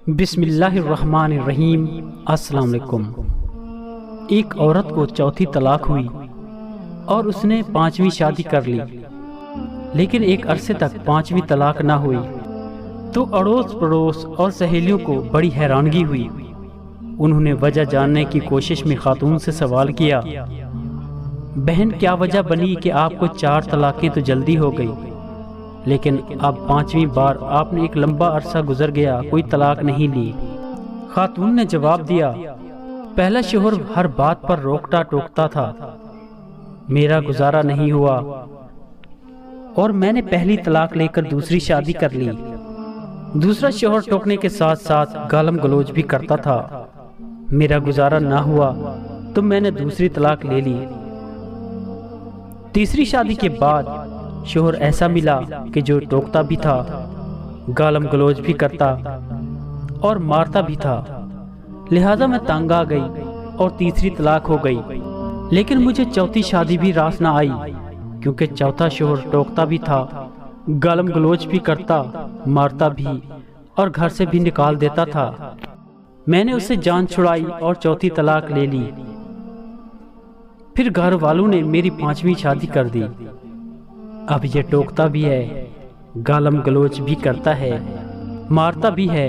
بسم اللہ الرحمن الرحیم۔ السلام علیکم۔ ایک عورت کو چوتھی طلاق ہوئی اور اس نے 5ویں شادی کر لی، لیکن ایک عرصے تک 5ویں طلاق نہ ہوئی تو اڑوس پڑوس اور سہیلیوں کو بڑی حیرانگی ہوئی۔ انہوں نے وجہ جاننے کی کوشش میں خاتون سے سوال کیا، بہن کیا وجہ بنی کہ آپ کو 4 طلاقیں تو جلدی ہو گئی، لیکن اب 5ویں بار آپ نے ایک لمبا عرصہ گزر گیا کوئی طلاق نہیں لی؟ خاتون نے جواب دیا، پہلا شوہر ہر بات پر روکتا ٹوکتا تھا، میرا گزارا نہیں ہوا اور میں نے پہلی طلاق لے کر دوسری شادی کر لی۔ دوسرا شوہر ٹوکنے کے ساتھ ساتھ گالم گلوچ بھی کرتا تھا، میرا گزارا نہ ہوا تو میں نے دوسری طلاق لے لی۔ تیسری شادی کے بعد شوہر ایسا ملا کہ جو ٹوکتا بھی تھا، گالم گلوچ بھی کرتا اور مارتا بھی تھا، لہذا میں تنگ آ گئی اور تیسری طلاق ہو گئی۔ لیکن مجھے چوتھی شادی بھی راس نہ آئی، کیونکہ چوتھا شوہر ٹوکتا بھی تھا، گالم گلوچ بھی کرتا، مارتا بھی اور گھر سے بھی نکال دیتا تھا۔ میں نے اسے جان چھڑائی اور چوتھی طلاق لے لی۔ پھر گھر والوں نے میری 5ویں شادی کر دی۔ اب یہ ٹوکتا بھی ہے، گالم گلوچ بھی کرتا ہے، مارتا بھی ہے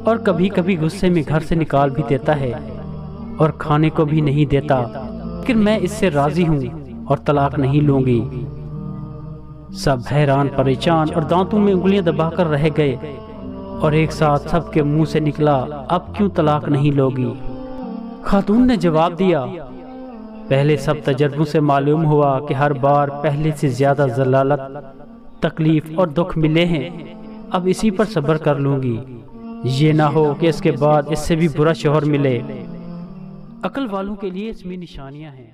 اور کبھی کبھی غصے میں گھر سے نکال بھی دیتا ہے اور کھانے کو بھی نہیں دیتا، لیکن میں اس سے راضی ہوں اور طلاق نہیں لوں گی۔ سب حیران پریشان اور دانتوں میں انگلیاں دبا کر رہ گئے اور ایک ساتھ سب کے منہ سے نکلا، اب کیوں طلاق نہیں لوگی؟ خاتون نے جواب دیا، پہلے سب تجربوں سے معلوم ہوا کہ ہر بار پہلے سے زیادہ ذلالت، تکلیف اور دکھ ملے ہیں، اب اسی پر صبر کر لوں گی، یہ نہ ہو کہ اس کے بعد اس سے بھی برا شوہر ملے۔ عقل والوں کے لیے اس میں نشانیاں ہیں۔